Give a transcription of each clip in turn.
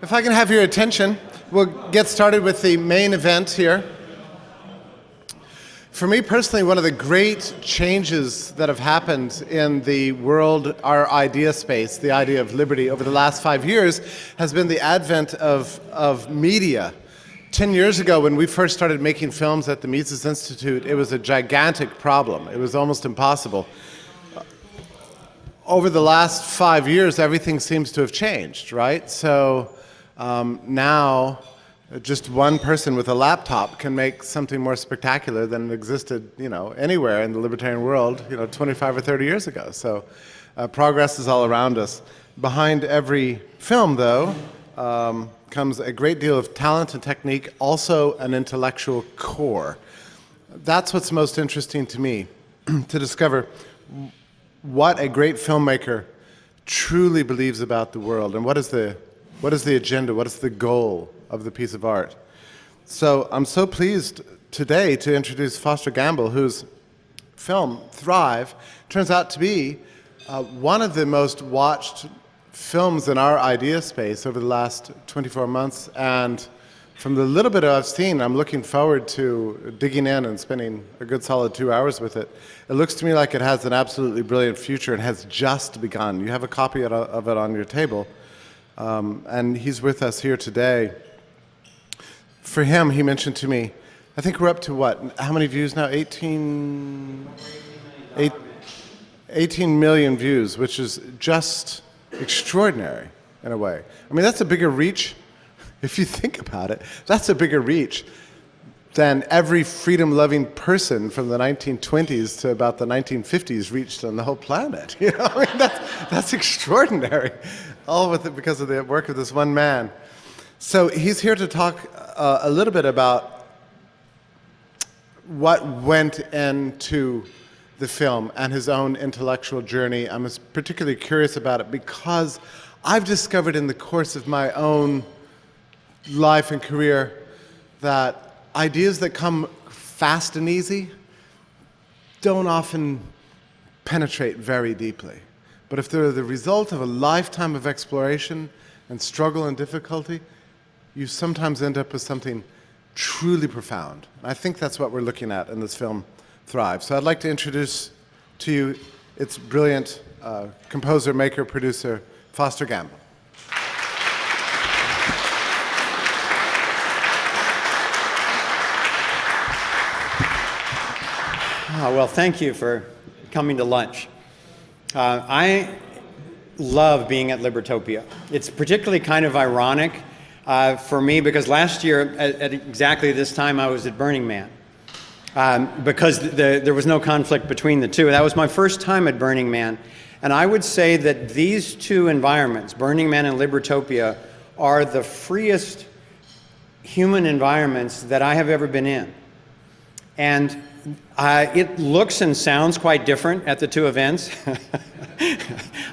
If I can have your attention, we'll get started with the main event here. For me personally, one of the great changes that have happened in the world, our idea space, the idea of liberty over the last 5 years, has been the advent of media. 10 years ago, when we first started making films at the Mises Institute, it was a gigantic problem. It was almost impossible. Over the last 5 years, everything seems to have changed, right? So now, just one person with a laptop can make something more spectacular than existed, anywhere in the libertarian world, 25 or 30 years ago. So progress is all around us. Behind every film, though, comes a great deal of talent and technique, also an intellectual core. That's what's most interesting to me, to discover what a great filmmaker truly believes about the world, and what is the agenda, what is the goal of the piece of art. So I'm so pleased today to introduce Foster Gamble, whose film, Thrive, turns out to be one of the most watched films in our idea space over the last 24 months. And from the little bit I've seen, I'm looking forward to digging in and spending a good solid 2 hours with it. It looks to me like it has an absolutely brilliant future and has just begun. You have a copy of it on your table. And he's with us here today. For him, he mentioned to me, I think we're up to what? How many views now? 18 million views, which is just extraordinary in a way. I mean, that's a bigger reach, if you think about it. That's a bigger reach than every freedom-loving person from the 1920s to about the 1950s reached on the whole planet. I mean, that's extraordinary. All with it because of the work of this one man. So he's here to talk a little bit about what went into the film and his own intellectual journey. I'm particularly curious about it because I've discovered in the course of my own life and career that ideas that come fast and easy don't often penetrate very deeply. But if they're the result of a lifetime of exploration and struggle and difficulty, you sometimes end up with something truly profound. I think that's what we're looking at in this film, Thrive. So I'd like to introduce to you its brilliant composer, maker, producer, Foster Gamble. Well, thank you for coming to lunch. I love being at Libertopia. It's particularly kind of ironic for me because last year at exactly this time I was at Burning Man because there was no conflict between the two. That was my first time at Burning Man, and I would say that these two environments, Burning Man and Libertopia, are the freest human environments that I have ever been in. And it looks and sounds quite different at the two events.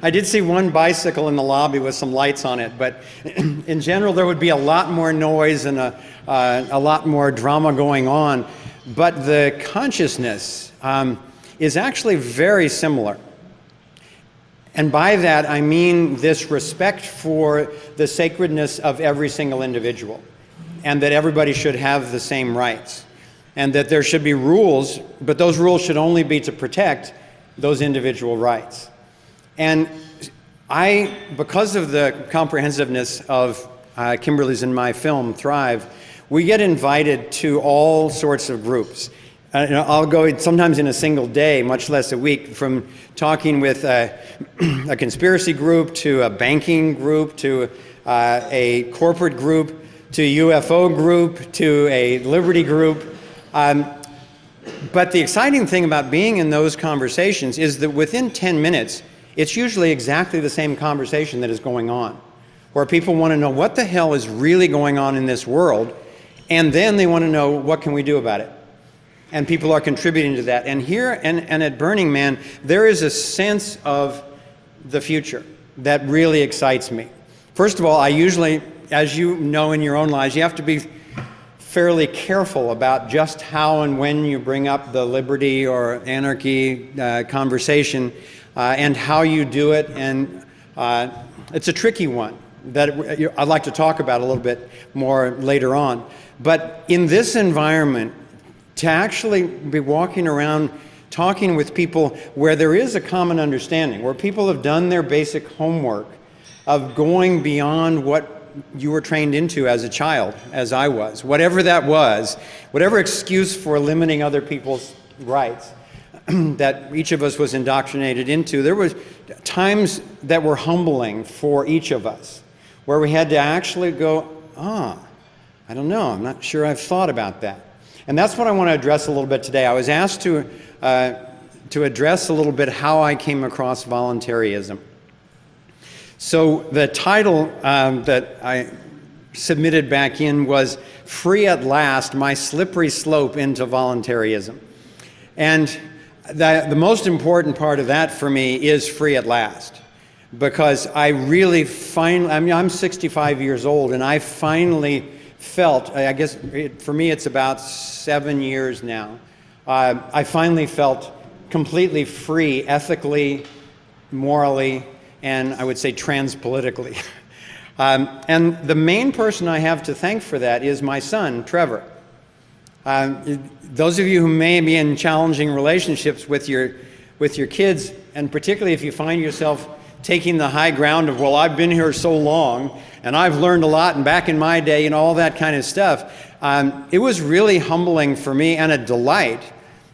I did see one bicycle in the lobby with some lights on it, but in general there would be a lot more noise and a lot more drama going on. But the consciousness is actually very similar. And by that I mean this respect for the sacredness of every single individual, and that everybody should have the same rights. And that there should be rules, but those rules should only be to protect those individual rights. And because of the comprehensiveness of Kimberly's and my film, Thrive, we get invited to all sorts of groups. I'll go sometimes in a single day, much less a week, from talking with a conspiracy group to a banking group to a corporate group to a UFO group to a liberty group. But the exciting thing about being in those conversations is that within 10 minutes, it's usually exactly the same conversation that is going on, where people want to know what the hell is really going on in this world, and then they want to know what can we do about it. And people are contributing to that. And here and at Burning Man, there is a sense of the future that really excites me. First of all, I usually, as you know in your own lives, you have to be fairly careful about just how and when you bring up the liberty or anarchy conversation and how you do it. And it's a tricky one. that I'd like to talk about a little bit more later on. But in this environment, to actually be walking around talking with people where there is a common understanding, where people have done their basic homework of going beyond what you were trained into as a child, as I was, whatever that was, whatever excuse for limiting other people's rights that each of us was indoctrinated into, there were times that were humbling for each of us, where we had to actually go, I don't know, I'm not sure I've thought about that. And that's what I want to address a little bit today. I was asked to address a little bit how I came across voluntarism. So the title that I submitted back in was Free at Last, My Slippery Slope into Voluntarism. And the most important part of that for me is free at last. Because I really finally, I mean, I'm 65 years old, and I finally felt, I guess for me it's about 7 years now, I finally felt completely free, ethically, morally, and I would say trans-politically. And the main person I have to thank for that is my son, Trevor. Those of you who may be in challenging relationships with your kids, and particularly if you find yourself taking the high ground of, well, I've been here so long, and I've learned a lot, and back in my day, and all that kind of stuff, it was really humbling for me and a delight,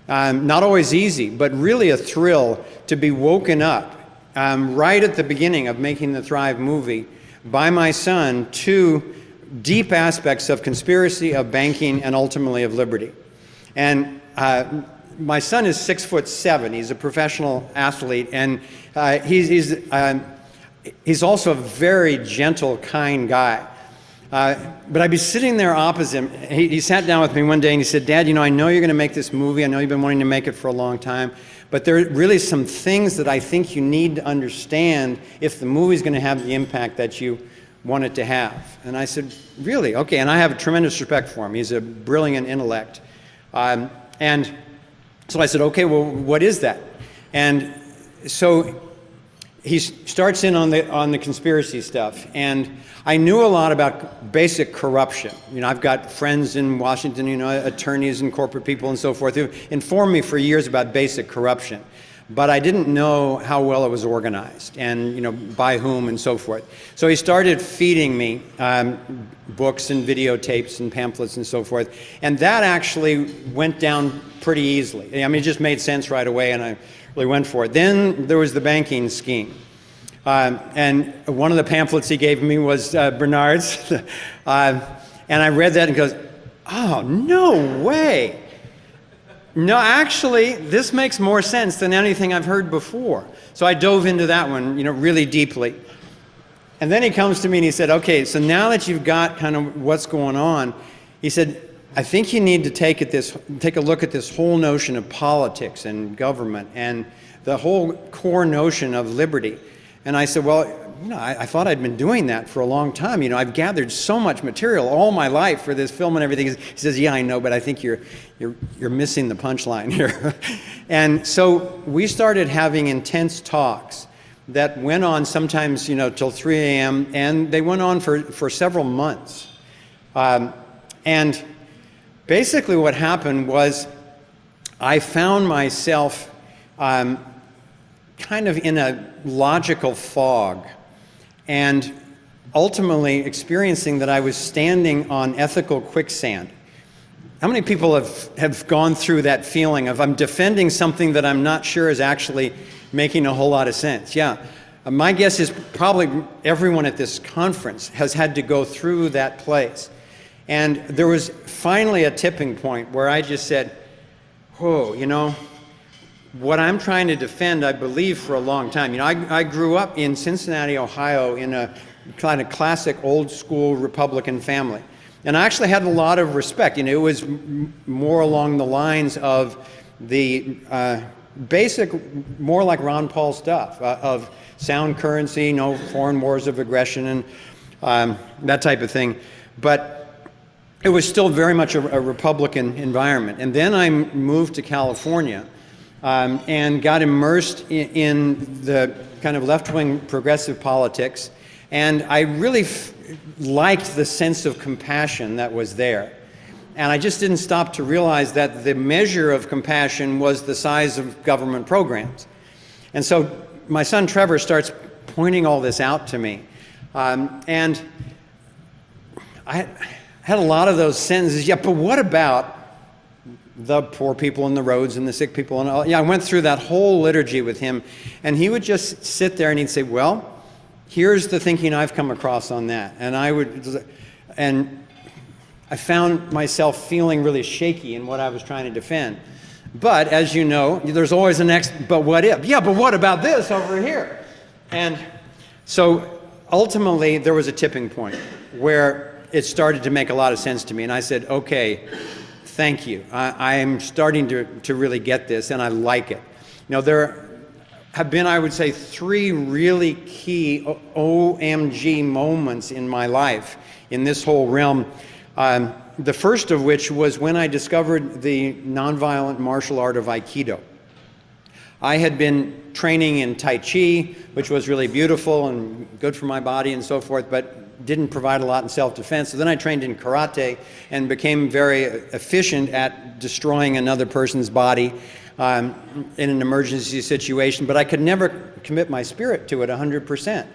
not always easy, but really a thrill to be woken up right at the beginning of making the Thrive movie by my son to deep aspects of conspiracy, of banking, and ultimately of liberty. And my son is 6'7". He's a professional athlete, and he's also a very gentle, kind guy. But I'd be sitting there opposite him. He sat down with me one day and he said, "Dad, you know, I know you're going to make this movie. I know you've been wanting to make it for a long time. But there are really some things that I think you need to understand if the movie's going to have the impact that you want it to have." And I said, "Really? Okay." And I have a tremendous respect for him. He's a brilliant intellect. And so I said, "Okay, well, what is that?" And so he starts in on the conspiracy stuff. And I knew a lot about basic corruption. You know, I've got friends in Washington, you know, attorneys and corporate people and so forth, who informed me for years about basic corruption. But I didn't know how well it was organized and, you know, by whom and so forth. So he started feeding me books and videotapes and pamphlets and so forth. And that actually went down pretty easily. I mean, it just made sense right away, and I really went for it. Then there was the banking scheme. And one of the pamphlets he gave me was Bernard's. And I read that and goes, "Oh, no way. No, actually, this makes more sense than anything I've heard before." So I dove into that one, you know, really deeply. And then he comes to me and he said, "Okay, so now that you've got kind of what's going on," he said, "I think you need to take a look at this whole notion of politics and government and the whole core notion of liberty." And I said, "Well, you know, I thought I'd been doing that for a long time. You know, I've gathered so much material all my life for this film and everything." He says, "Yeah, I know, but I think you're missing the punchline here." And so we started having intense talks that went on sometimes, you know, till 3 a.m., and they went on for several months. And basically what happened was I found myself kind of in a logical fog, and ultimately experiencing that I was standing on ethical quicksand. How many people have gone through that feeling of, I'm defending something that I'm not sure is actually making a whole lot of sense? Yeah. My guess is probably everyone at this conference has had to go through that place. And there was finally a tipping point where I just said, whoa, you know, what I'm trying to defend, I believe, for a long time. You know, I grew up in Cincinnati, Ohio, in a kind of classic old school Republican family. And I actually had a lot of respect. You know, it was more along the lines of the basic, more like Ron Paul stuff, of sound currency, no foreign wars of aggression, and that type of thing. But it was still very much a Republican environment. And then I moved to California and got immersed in the kind of left-wing progressive politics. And I really liked the sense of compassion that was there. And I just didn't stop to realize that the measure of compassion was the size of government programs. And so my son Trevor starts pointing all this out to me. And I had a lot of those sentences, yeah, but what about the poor people in the roads and the sick people and all? Yeah, I went through that whole liturgy with him, and he would just sit there and he'd say, well, here's the thinking I've come across on that. And I found myself feeling really shaky in what I was trying to defend. But as you know, there's always the next, but what if? Yeah, but what about this over here? And so ultimately there was a tipping point where it started to make a lot of sense to me. And I said, okay, thank you. I am starting to really get this, and I like it. You know, there have been, I would say, 3 really key OMG moments in my life in this whole realm. The first of which was when I discovered the nonviolent martial art of Aikido. I had been training in Tai Chi, which was really beautiful and good for my body and so forth, but didn't provide a lot in self-defense. So then I trained in karate and became very efficient at destroying another person's body in an emergency situation. But I could never commit my spirit to it 100%,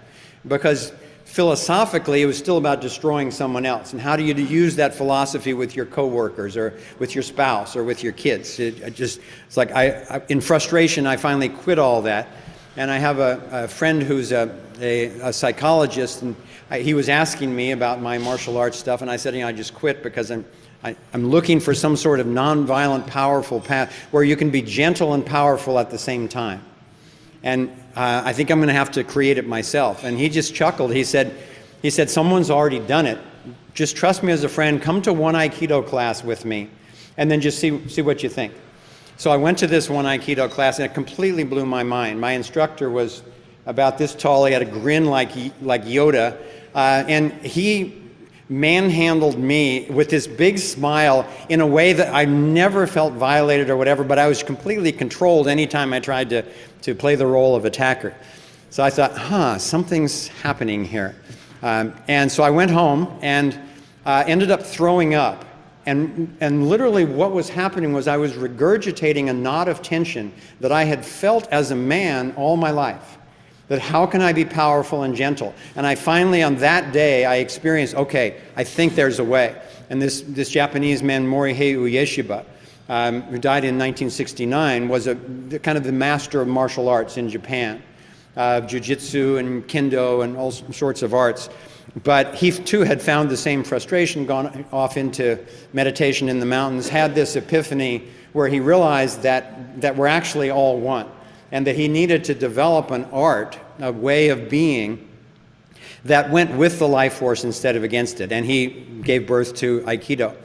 because philosophically it was still about destroying someone else. And how do you use that philosophy with your coworkers or with your spouse or with your kids? It's like in frustration, I finally quit all that. And I have a friend who's a psychologist, and he was asking me about my martial arts stuff, and I said, you know, I just quit because I'm looking for some sort of nonviolent, powerful path where you can be gentle and powerful at the same time. And I think I'm going to have to create it myself. And he just chuckled. He said, someone's already done it. Just trust me as a friend. Come to one Aikido class with me, and then just see what you think. So I went to this one Aikido class, and it completely blew my mind. My instructor was about this tall. He had a grin like Yoda, and he manhandled me with this big smile in a way that I never felt violated or whatever, but I was completely controlled anytime I tried to play the role of attacker. So I thought, something's happening here. And so I went home and ended up throwing up. And literally what was happening was I was regurgitating a knot of tension that I had felt as a man all my life. That how can I be powerful and gentle? And I finally, on that day, I experienced, okay, I think there's a way. And this Japanese man, Morihei Ueshiba, who died in 1969, was kind of the master of martial arts in Japan. Jiu-jitsu and kendo and all sorts of arts. But he too had found the same frustration, gone off into meditation in the mountains, had this epiphany where he realized that we're actually all one, and that he needed to develop an art, a way of being that went with the life force instead of against it. And he gave birth to Aikido.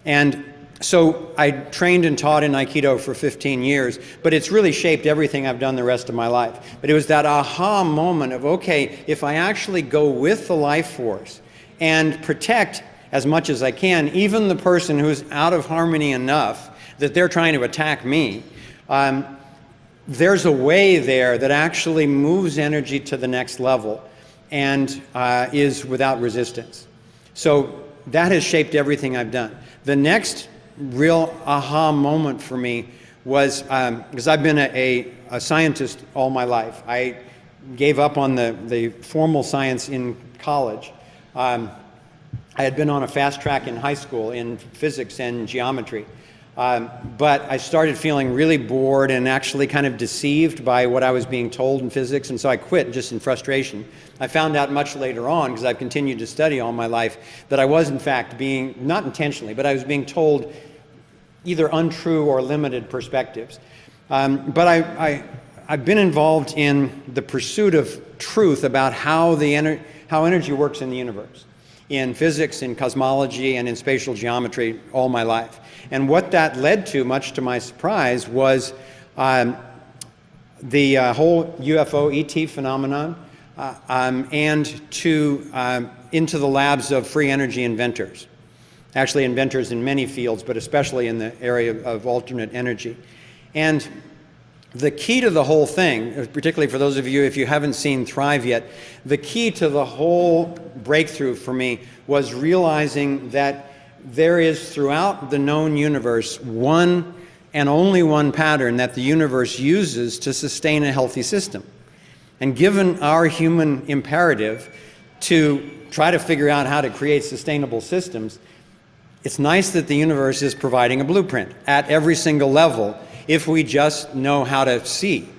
And so I trained and taught in Aikido for 15 years, but it's really shaped everything I've done the rest of my life. But it was that aha moment of, okay, if I actually go with the life force and protect as much as I can, even the person who's out of harmony enough that they're trying to attack me, there's a way there that actually moves energy to the next level and is without resistance. So that has shaped everything I've done. The next real aha moment for me was, because I've been a scientist all my life. I gave up on the formal science in college. I had been on a fast track in high school in physics and geometry. But I started feeling really bored and actually kind of deceived by what I was being told in physics, and so I quit just in frustration. I found out much later on, because I've continued to study all my life, that I was in fact being, not intentionally, but I was being told either untrue or limited perspectives. But I've been involved in the pursuit of truth about how energy works in the universe, in physics, in cosmology, and in spatial geometry all my life. And what that led to, much to my surprise, was the whole UFO ET phenomenon and into the labs of free energy inventors. Actually inventors in many fields, but especially in the area of alternate energy. And the key to the whole thing, particularly for those of you if you haven't seen Thrive yet, the key to the whole breakthrough for me was realizing that there is throughout the known universe one and only one pattern that the universe uses to sustain a healthy system. And given our human imperative to try to figure out how to create sustainable systems, it's nice that the universe is providing a blueprint at every single level if we just know how to see.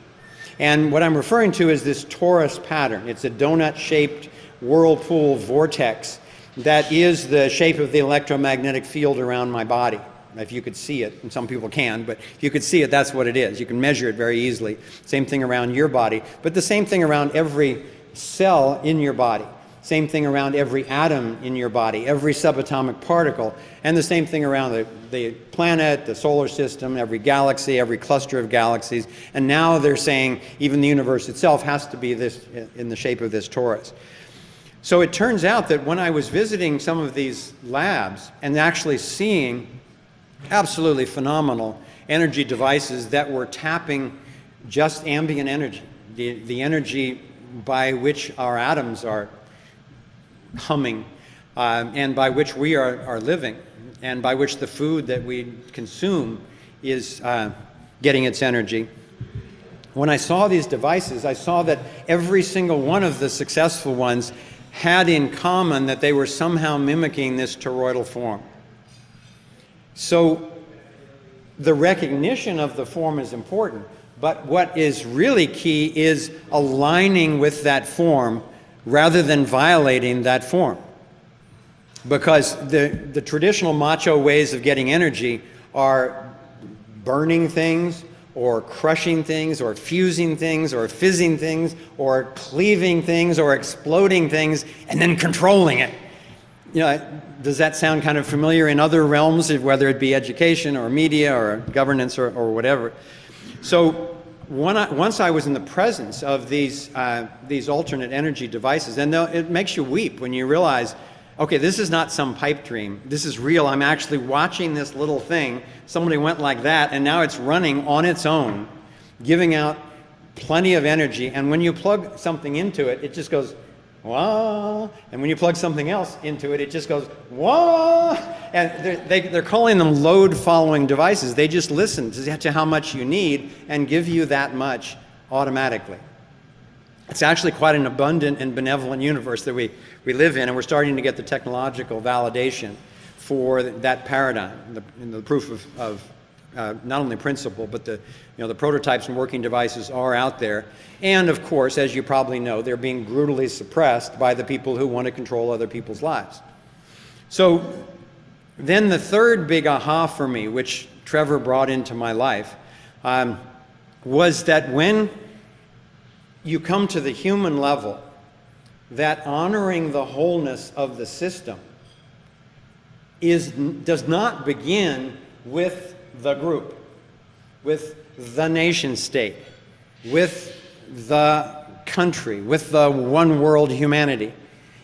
And what I'm referring to is this torus pattern. It's a donut-shaped whirlpool vortex that is the shape of the electromagnetic field around my body. If you could see it, and some people can, but if you could see it, that's what it is. You can measure it very easily. Same thing around your body, but the same thing around every cell in your body. Same thing around every atom in your body, every subatomic particle, and the same thing around the planet, the solar system, every galaxy, every cluster of galaxies. And now they're saying even the universe itself has to be this in the shape of this torus. So it turns out that when I was visiting some of these labs and actually seeing absolutely phenomenal energy devices that were tapping just ambient energy, the energy by which our atoms are humming, and by which we are living, and by which the food that we consume is getting its energy. When I saw these devices, I saw that every single one of the successful ones had in common that they were somehow mimicking this toroidal form. So the recognition of the form is important, but what is really key is aligning with that form rather than violating that form. Because the traditional macho ways of getting energy are burning things, or crushing things, or fusing things, or fizzing things, or cleaving things, or exploding things, and then controlling it. You know, does that sound kind of familiar in other realms, whether it be education, or media, or governance, or whatever? So once I was in the presence of these alternate energy devices, and it makes you weep when you realize, okay, this is not some pipe dream. This is real. I'm actually watching this little thing. Somebody went like that, and now it's running on its own, giving out plenty of energy. And when you plug something into it, it just goes, wah. And when you plug something else into it, it just goes, wah. And they're calling them load-following devices. They just listen to how much you need and give you that much automatically. It's actually quite an abundant and benevolent universe that we live in, and we're starting to get the technological validation for that paradigm, the proof of not only principle, but the prototypes and working devices are out there. And of course, as you probably know, they're being brutally suppressed by the people who want to control other people's lives. So then the third big aha for me, which Trevor brought into my life, was that when you come to the human level, that honoring the wholeness of the system does not begin with the group, with the nation state, with the country, with the one world humanity.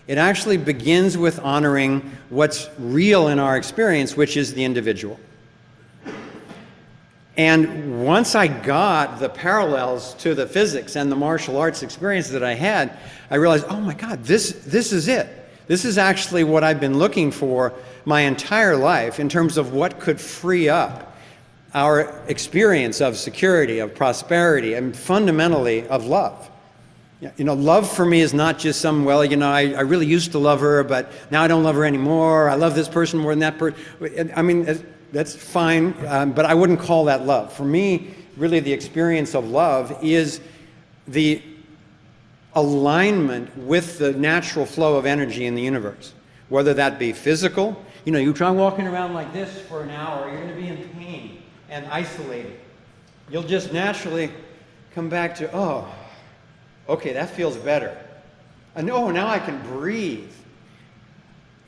It actually begins with honoring what's real in our experience, which is the individual. And once I got the parallels to the physics and the martial arts experience that I had, I realized, oh my God, this is it. This is actually what I've been looking for my entire life in terms of what could free up our experience of security, of prosperity, and fundamentally of love. You know, love for me is not just some, well, you know, I really used to love her, but now I don't love her anymore. I love this person more than that person. I mean, that's fine, but I wouldn't call that love. For me, really the experience of love is the alignment with the natural flow of energy in the universe, whether that be physical. You know, you try walking around like this for an hour, you're going to be in pain and isolated. You'll just naturally come back to, oh, okay, that feels better. And oh, now I can breathe.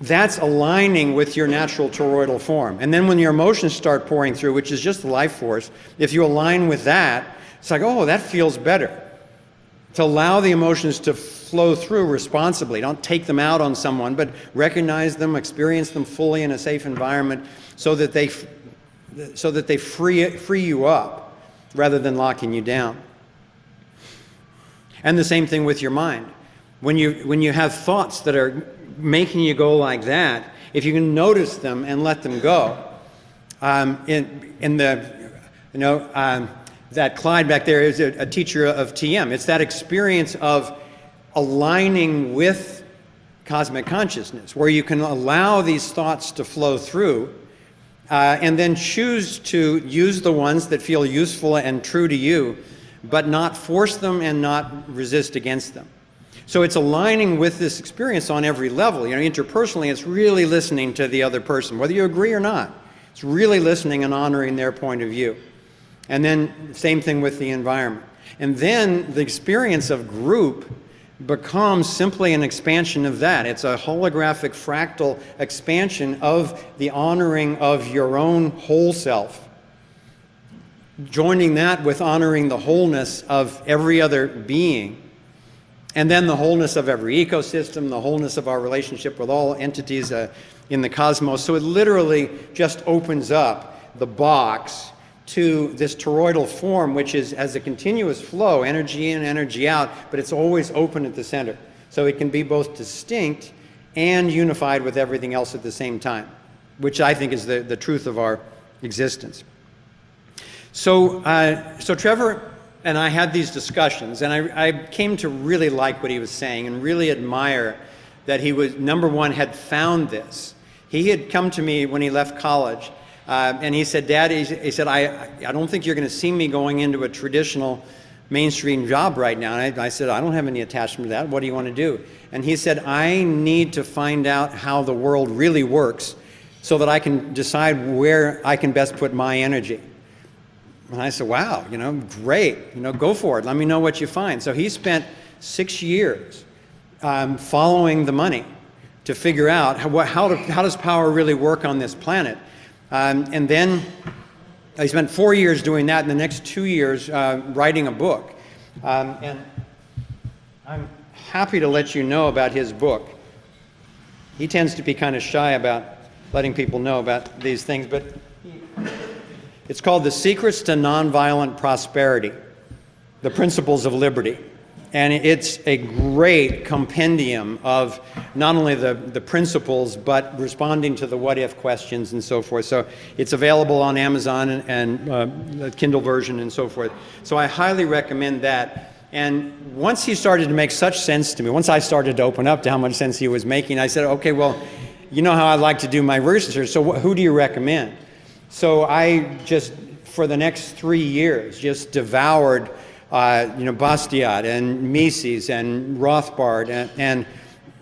That's aligning with your natural toroidal form. And then when your emotions start pouring through, which is just the life force, if you align with that, it's like, oh, that feels better. To allow the emotions to flow through responsibly. Don't take them out on someone, but recognize them, experience them fully in a safe environment so that they free you up rather than locking you down. And the same thing with your mind. When you have thoughts that are making you go like that, if you can notice them and let them go, that Clyde back there is a teacher of TM. It's that experience of aligning with cosmic consciousness, where you can allow these thoughts to flow through, and then choose to use the ones that feel useful and true to you, but not force them and not resist against them. So it's aligning with this experience on every level. Interpersonally, it's really listening to the other person, whether you agree or not. It's really listening and honoring their point of view. And then same thing with the environment. And then the experience of group becomes simply an expansion of that. It's a holographic fractal expansion of the honoring of your own whole self. Joining that with honoring the wholeness of every other being. And then the wholeness of every ecosystem, the wholeness of our relationship with all entities in the cosmos. So it literally just opens up the box to this toroidal form, which is as a continuous flow, energy in, energy out, but it's always open at the center. So it can be both distinct and unified with everything else at the same time, which I think is the truth of our existence. So Trevor and I had these discussions, and I came to really like what he was saying and really admire that he was, number one, had found this. He had come to me when he left college, and he said, Dad, he said, I don't think you're going to see me going into a traditional mainstream job right now. And I said, I don't have any attachment to that. What do you want to do? And he said, I need to find out how the world really works so that I can decide where I can best put my energy. And I said, wow, great, go for it. Let me know what you find. So he spent 6 years following the money to figure out how does power really work on this planet. And then he spent 4 years doing that, and the next 2 years writing a book. And I'm happy to let you know about his book. He tends to be kind of shy about letting people know about these things, but it's called The Secrets to Nonviolent Prosperity, The Principles of Liberty. And it's a great compendium of not only the principles, but responding to the what-if questions and so forth. So it's available on Amazon and the Kindle version and so forth. So I highly recommend that. And once he started to make such sense to me, once I started to open up to how much sense he was making, I said, okay, well, you know how I like to do my research, so who do you recommend? So I just, for the next 3 years, just devoured Bastiat and Mises and Rothbard and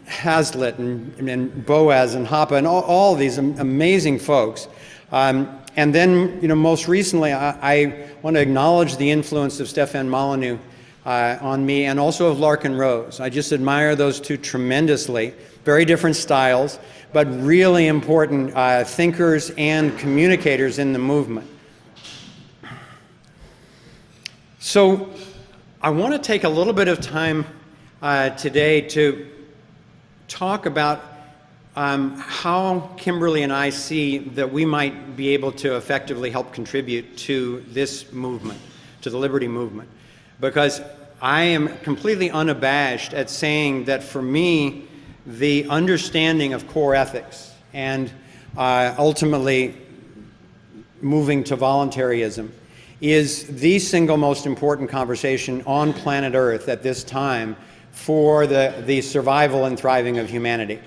Hazlitt and Boaz and Hoppe and all these amazing folks. And then, most recently, I want to acknowledge the influence of Stefan Molyneux on me, and also of Larkin Rose. I just admire those two tremendously. Very different styles, but really important thinkers and communicators in the movement. So I want to take a little bit of time today to talk about how Kimberly and I see that we might be able to effectively help contribute to this movement, to the Liberty movement. Because I am completely unabashed at saying that for me, the understanding of core ethics and ultimately moving to voluntarism is the single most important conversation on planet Earth at this time for the survival and thriving of humanity.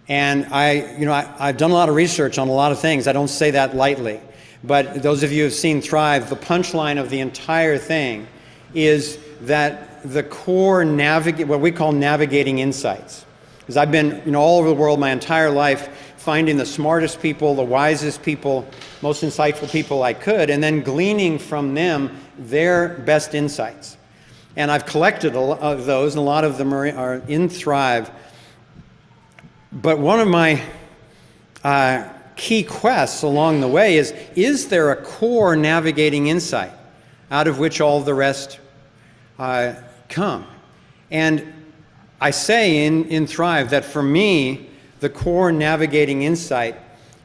And I've done a lot of research on a lot of things. I don't say that lightly. But those of you who have seen Thrive, the punchline of the entire thing is that the core what we call navigating insights. Because I've been all over the world my entire life finding the smartest people, the wisest people, most insightful people I could, and then gleaning from them their best insights. And I've collected a lot of those, and a lot of them are in Thrive. But one of my key quests along the way is there a core navigating insight out of which all the rest come? And I say in Thrive that for me, the core navigating insight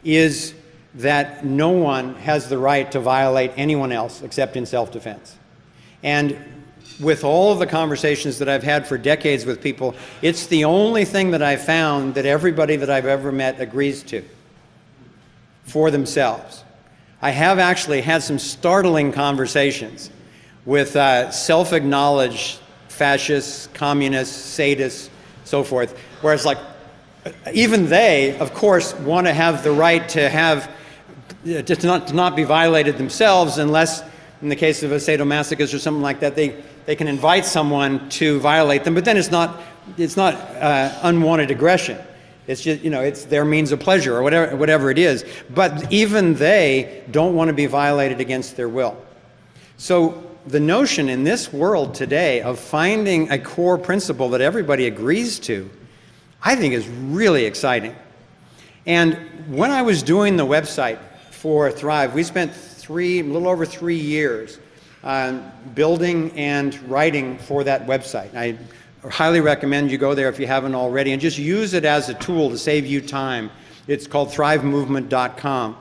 is that no one has the right to violate anyone else except in self-defense. And with all of the conversations that I've had for decades with people, it's the only thing that I've found that everybody that I've ever met agrees to for themselves. I have actually had some startling conversations with self-acknowledged fascists, communists, sadists, so forth, where it's like, even they, of course, want to have the right to have, to not be violated themselves, unless, in the case of a sadomasochist or something like that, they can invite someone to violate them, but then it's not unwanted aggression. It's just, it's their means of pleasure or whatever it is. But even they don't want to be violated against their will. So the notion in this world today of finding a core principle that everybody agrees to, I think is really exciting. And when I was doing the website for Thrive, we spent a little over 3 years building and writing for that website. I highly recommend you go there if you haven't already and just use it as a tool to save you time. It's called thrivemovement.com.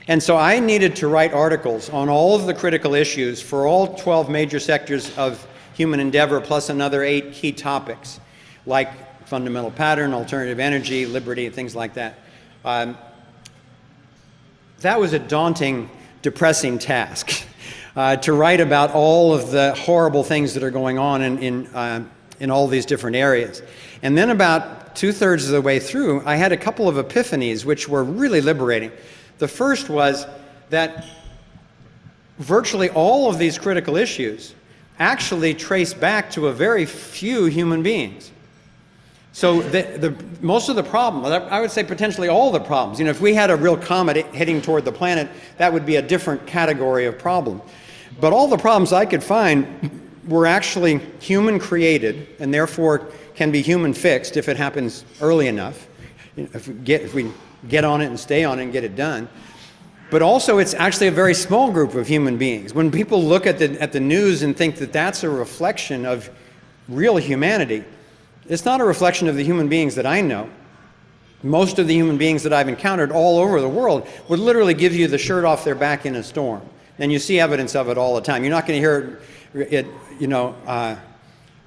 And so I needed to write articles on all of the critical issues for all 12 major sectors of human endeavor, plus another 8 key topics, like fundamental pattern, alternative energy, liberty, things like that. That was a daunting, depressing task, to write about all of the horrible things that are going on in all these different areas. And then about 2/3 of the way through, I had a couple of epiphanies which were really liberating. The first was that virtually all of these critical issues actually trace back to a very few human beings. So most of the problems, I would say potentially all the problems, if we had a real comet heading toward the planet, that would be a different category of problem. But all the problems I could find were actually human created and therefore can be human fixed if it happens early enough, if we get on it and stay on it and get it done. But also it's actually a very small group of human beings. When people look at the news and think that that's a reflection of real humanity, it's not a reflection of the human beings that I know. Most of the human beings that I've encountered all over the world would literally give you the shirt off their back in a storm. And you see evidence of it all the time. You're not going to hear it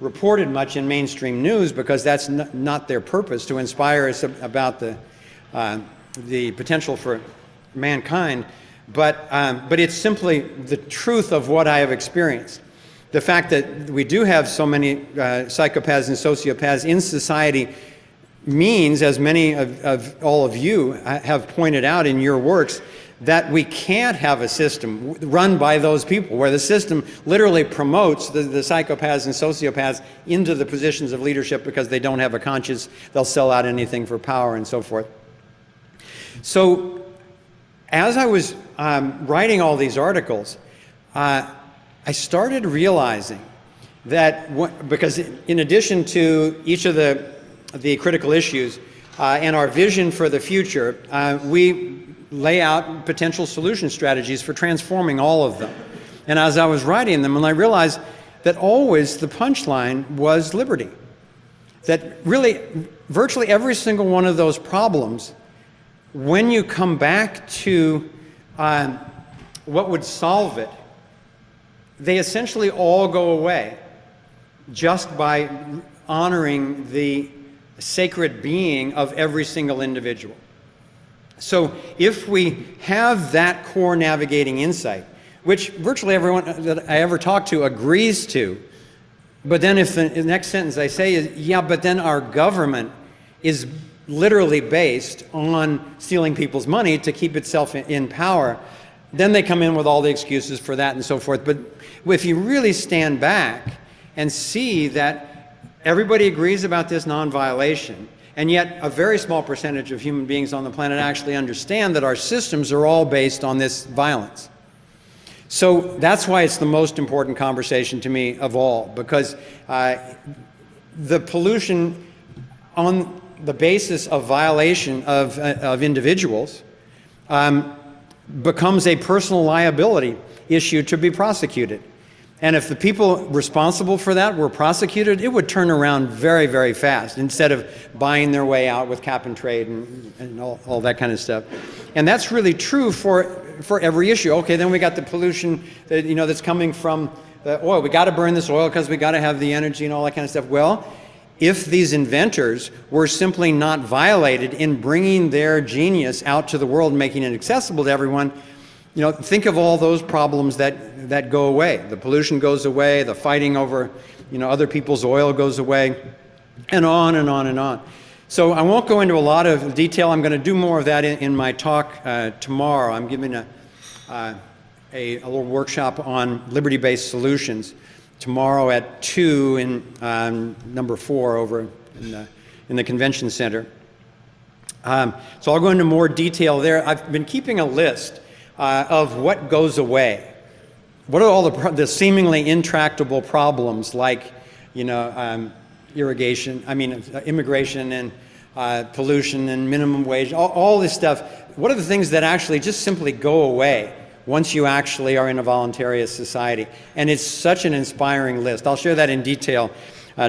reported much in mainstream news because that's not their purpose, to inspire us about the potential for mankind. But it's simply the truth of what I have experienced. The fact that we do have so many psychopaths and sociopaths in society means, as many of all of you have pointed out in your works, that we can't have a system run by those people where the system literally promotes the psychopaths and sociopaths into the positions of leadership because they don't have a conscience, they'll sell out anything for power and so forth. So as I was writing all these articles, I started realizing that, because in addition to each of the critical issues and our vision for the future, we lay out potential solution strategies for transforming all of them. And as I was writing them, and I realized that always the punchline was liberty. That really, virtually every single one of those problems, when you come back to what would solve it, they essentially all go away just by honoring the sacred being of every single individual. So if we have that core navigating insight, which virtually everyone that I ever talk to agrees to, but then if the next sentence I say is, yeah, but then our government is literally based on stealing people's money to keep itself in power, then they come in with all the excuses for that and so forth. But if you really stand back and see that everybody agrees about this non-violation, and yet a very small percentage of human beings on the planet actually understand that our systems are all based on this violence. So that's why it's the most important conversation to me of all, because the pollution on the basis of violation of individuals becomes a personal liability issue to be prosecuted. And if the people responsible for that were prosecuted, it would turn around very, very fast instead of buying their way out with cap and trade and all that kind of stuff. And that's really true for every issue. Okay, then we got the pollution that, that's coming from the oil. We got to burn this oil because we got to have the energy and all that kind of stuff. Well, if these inventors were simply not violated in bringing their genius out to the world, making it accessible to everyone, think of all those problems that go away. The pollution goes away, the fighting over, other people's oil goes away, and on and on and on. So I won't go into a lot of detail. I'm going to do more of that in my talk tomorrow. I'm giving a little workshop on liberty-based solutions tomorrow at 2 in number 4 over in the convention center. So I'll go into more detail there. I've been keeping a list of what goes away. What are all the seemingly intractable problems like, immigration and pollution and minimum wage, all this stuff. What are the things that actually just simply go away once you actually are in a voluntarist society? And it's such an inspiring list. I'll share that in detail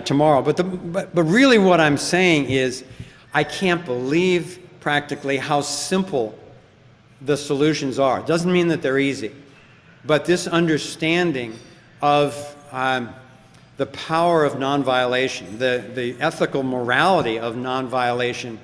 tomorrow. But really what I'm saying is I can't believe practically how simple the solutions are. It doesn't mean that they're easy, but this understanding of the power of nonviolation, the ethical morality of nonviolation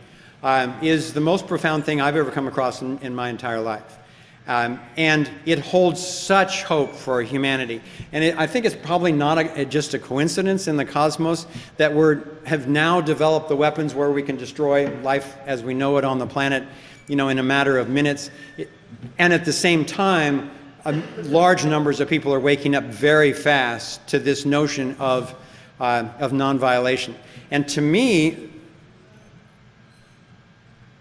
is the most profound thing I've ever come across in my entire life. And it holds such hope for humanity. And I think it's probably not just a coincidence in the cosmos that we have now developed the weapons where we can destroy life as we know it on the planet, in a matter of minutes. And at the same time, large numbers of people are waking up very fast to this notion of nonviolation. And to me,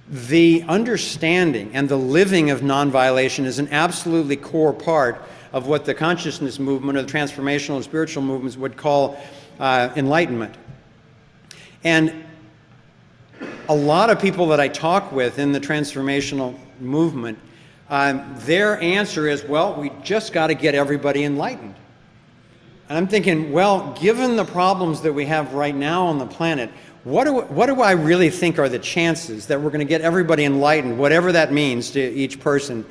the understanding and the living of nonviolation is an absolutely core part of what the consciousness movement or the transformational and spiritual movements would call enlightenment. And a lot of people that I talk with in the transformational movement, their answer is, well, we just got to get everybody enlightened. And I'm thinking, well, given the problems that we have right now on the planet, what do I really think are the chances that we're going to get everybody enlightened, whatever that means to each person,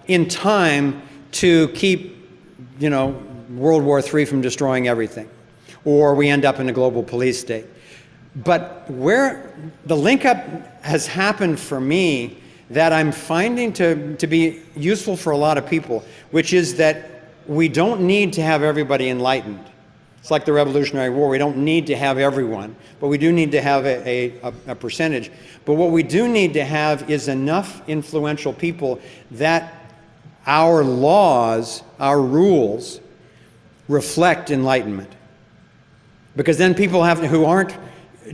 in time to keep, World War III from destroying everything, or we end up in a global police state? But where the link up has happened for me that I'm finding to be useful for a lot of people, which is that we don't need to have everybody enlightened. It's like the Revolutionary War. We don't need to have everyone, but we do need to have a percentage. But what we do need to have is enough influential people that our laws, our rules, reflect enlightenment. Because then people who aren't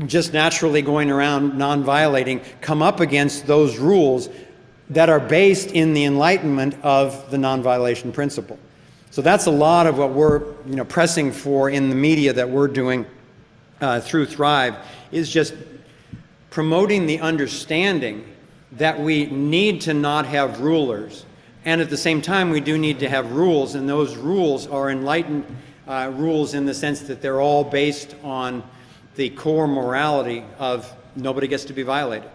just naturally going around non-violating come up against those rules that are based in the enlightenment of the non-violation principle. So that's a lot of what we're pressing for in the media that we're doing through Thrive, is just promoting the understanding that we need to not have rulers, and at the same time we do need to have rules, and those rules are enlightened rules in the sense that they're all based on the core morality of nobody gets to be violated.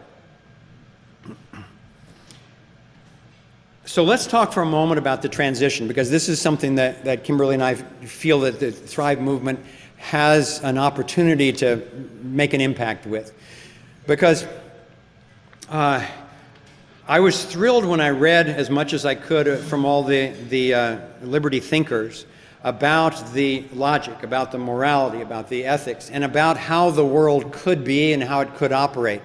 So let's talk for a moment about the transition, because this is something that Kimberly and I feel that the Thrive movement has an opportunity to make an impact with. Because I was thrilled when I read as much as I could from all the liberty thinkers about the logic, about the morality, about the ethics, and about how the world could be and how it could operate.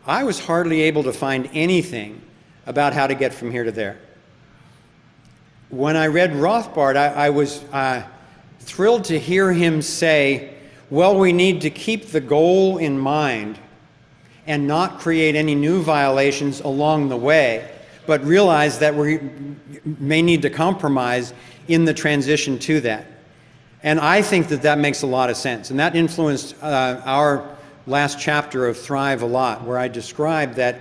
I was hardly able to find anything about how to get from here to there. When I read Rothbard, I was thrilled to hear him say, well, we need to keep the goal in mind and not create any new violations along the way, but realize that we may need to compromise in the transition to that. And I think that makes a lot of sense. And that influenced our last chapter of Thrive a lot, where I described that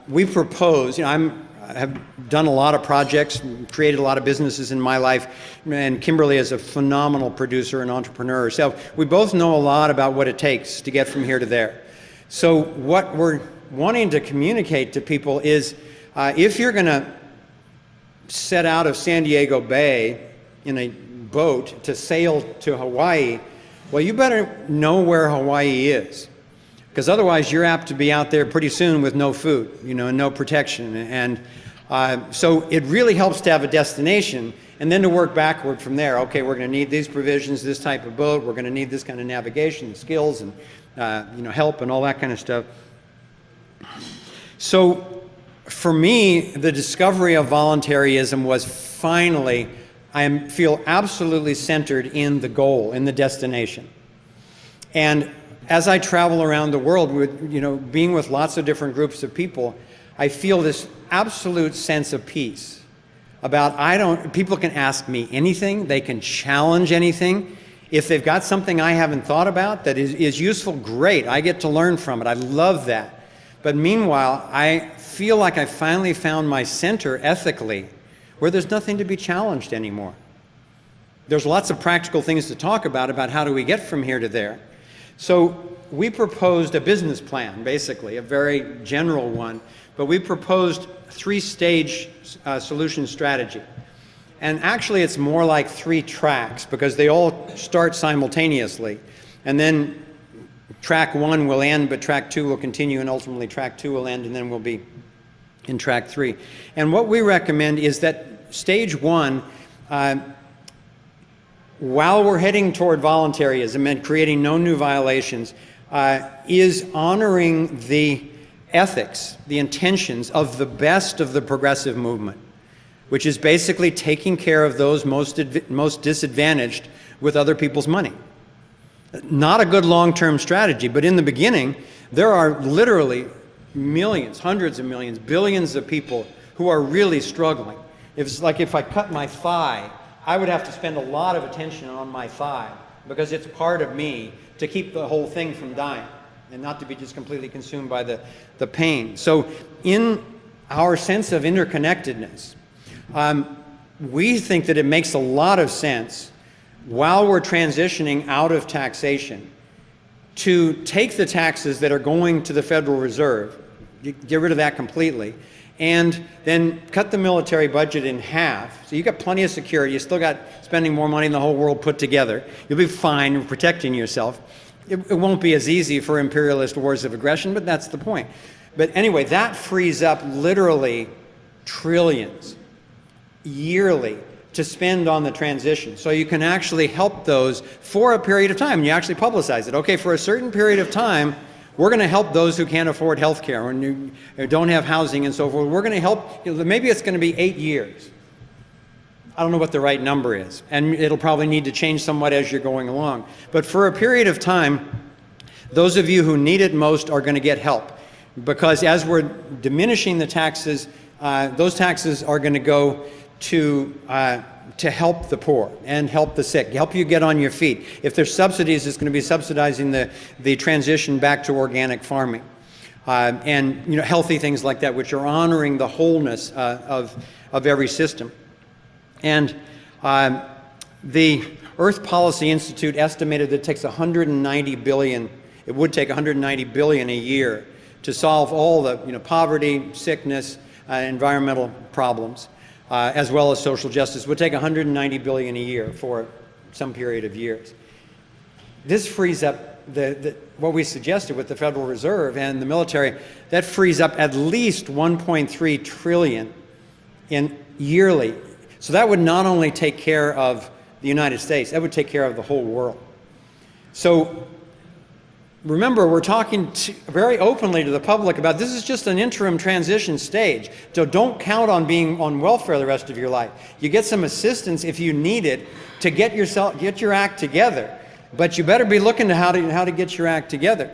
we propose, I'm have done a lot of projects, created a lot of businesses in my life, and Kimberly is a phenomenal producer and entrepreneur herself. We both know a lot about what it takes to get from here to there. So what we're wanting to communicate to people is, if you're going to set out of San Diego Bay in a boat to sail to Hawaii, well, you better know where Hawaii is, because otherwise you're apt to be out there pretty soon with no food, and no protection. And so it really helps to have a destination, and then to work backward from there. Okay, we're going to need these provisions, this type of boat, we're going to need this kind of navigation, skills, and help, and all that kind of stuff. So for me, the discovery of voluntarism was finally, I feel absolutely centered in the goal, in the destination. And as I travel around the world, with, being with lots of different groups of people, I feel this absolute sense of peace about people can ask me anything, they can challenge anything. If they've got something I haven't thought about that is useful, great, I get to learn from it. I love that. But meanwhile, I feel like I finally found my center ethically, where there's nothing to be challenged anymore. There's lots of practical things to talk about how do we get from here to there. So we proposed a business plan, basically, a very general one, but we proposed 3-stage solution strategy. And actually it's more like 3 tracks, because they all start simultaneously. And then track 1 will end, but track 2 will continue, and ultimately track 2 will end, and then we'll be in track 3. And what we recommend is that stage 1, while we're heading toward voluntarism and creating no new violations, is honoring the ethics, the intentions of the best of the progressive movement, which is basically taking care of those most disadvantaged with other people's money. Not a good long-term strategy, but in the beginning, there are literally millions, hundreds of millions, billions of people who are really struggling. It's like if I cut my thigh, I would have to spend a lot of attention on my thigh, because it's part of me to keep the whole thing from dying and not to be just completely consumed by the pain. So in our sense of interconnectedness, we think that it makes a lot of sense, while we're transitioning out of taxation, to take the taxes that are going to the Federal Reserve, get rid of that completely, and then cut the military budget in half. So you've got plenty of security, you still got spending more money than the whole world put together. You'll be fine protecting yourself. It won't be as easy for imperialist wars of aggression, but that's the point. But anyway, that frees up literally trillions yearly to spend on the transition. So you can actually help those for a period of time. You actually publicize it. Okay, for a certain period of time, we're going to help those who can't afford health care or don't have housing and so forth. We're going to help, maybe it's going to be 8 years. I don't know what the right number is, and it'll probably need to change somewhat as you're going along. But for a period of time, those of you who need it most are going to get help, because as we're diminishing the taxes, those taxes are going to go to help the poor and help the sick, help you get on your feet. If there's subsidies, it's going to be subsidizing the transition back to organic farming, and healthy things like that, which are honoring the wholeness of every system. And the Earth Policy Institute estimated that it takes 190 billion. It would take 190 billion a year to solve all the poverty, sickness, environmental problems, as well as social justice. It would take 190 billion a year for some period of years. This frees up what we suggested with the Federal Reserve and the military. That frees up at least 1.3 trillion in yearly. So that would not only take care of the United States, that would take care of the whole world. So remember, we're talking very openly to the public about this is just an interim transition stage. So don't count on being on welfare the rest of your life. You get some assistance if you need it to get your act together. But you better be looking to how to get your act together.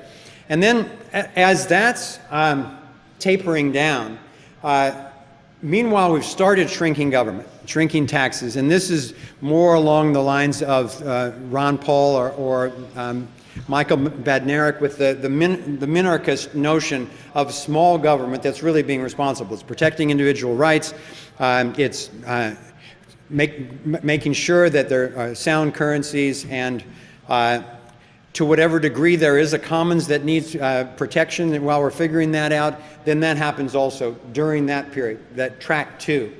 And then as that's tapering down, Meanwhile, we've started shrinking government, shrinking taxes, and this is more along the lines of Ron Paul or Michael Badnarik with the minarchist notion of small government that's really being responsible. It's protecting individual rights. It's making sure that there are sound currencies, and to whatever degree there is a commons that needs protection, and while we're figuring that out, then that happens also during that period, that track 2.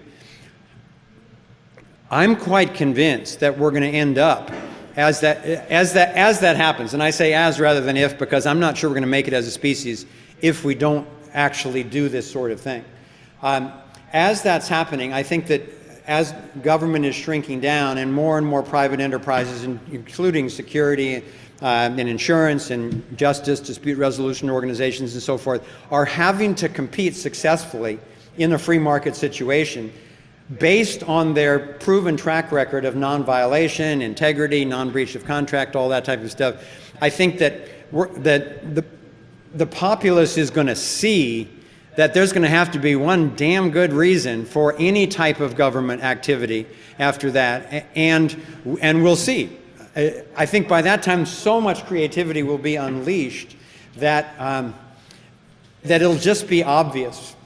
I'm quite convinced that we're going to end up as that happens, and I say as rather than if, because I'm not sure we're going to make it as a species if we don't actually do this sort of thing. As that's happening, I think that as government is shrinking down and more private enterprises, including security and insurance and justice, dispute resolution organizations and so forth, are having to compete successfully in a free market situation based on their proven track record of non-violation, integrity, non-breach of contract, all that type of stuff. I think that the populace is going to see that there's going to have to be one damn good reason for any type of government activity after that, and we'll see. I think by that time so much creativity will be unleashed that that it'll just be obvious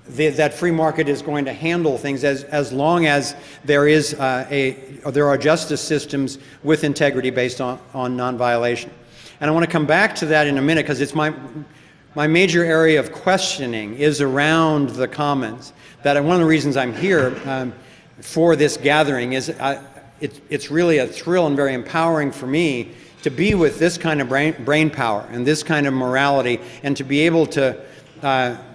that free market is going to handle things as long as there are justice systems with integrity based on non-violation. And I want to come back to that in a minute, because it's my major area of questioning is around the commons. That one of the reasons I'm here for this gathering is it's really a thrill and very empowering for me to be with this kind of brain power and this kind of morality, and to be able to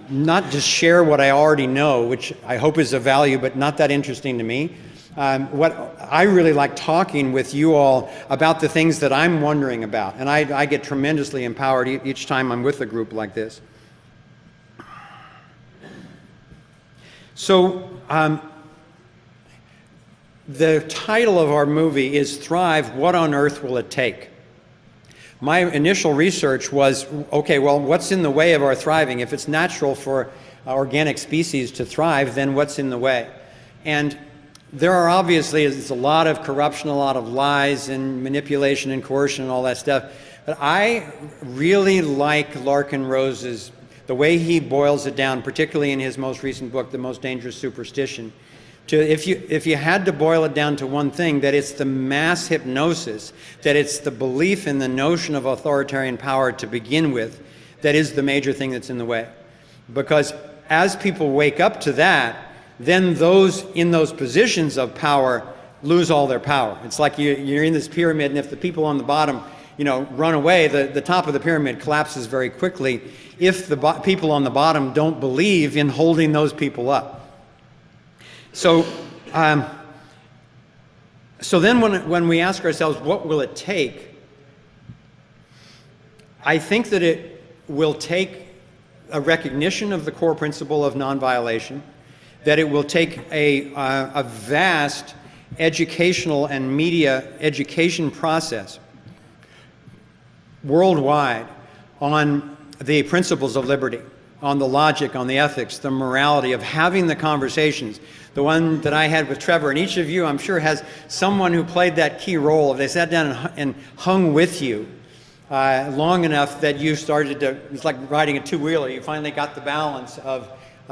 not just share what I already know, which I hope is of value, but not that interesting to me. What I really like talking with you all about the things that I'm wondering about, and I get tremendously empowered each time I'm with a group like this. So the title of our movie is Thrive, What on Earth Will It Take? My initial research was, okay, well, what's in the way of our thriving? If it's natural for organic species to thrive, then what's in the way? And there are obviously a lot of corruption, a lot of lies and manipulation and coercion and all that stuff. But I really like Larkin Rose's, the way he boils it down, particularly in his most recent book, The Most Dangerous Superstition. If you had to boil it down to one thing, that it's the mass hypnosis, that it's the belief in the notion of authoritarian power to begin with, that is the major thing that's in the way. Because as people wake up to that, then those in those positions of power lose all their power. It's like you're in this pyramid, and if the people on the bottom, run away, the top of the pyramid collapses very quickly if the people on the bottom don't believe in holding those people up. So, so then when we ask ourselves, what will it take? I think that it will take a recognition of the core principle of non-violation, that it will take a vast educational and media education process worldwide on the principles of liberty, on the logic, on the ethics, the morality of having the conversations. The one that I had with Trevor, and each of you, I'm sure, has someone who played that key role. If they sat down and hung with you long enough that you started to, it's like riding a two-wheeler, you finally got the balance of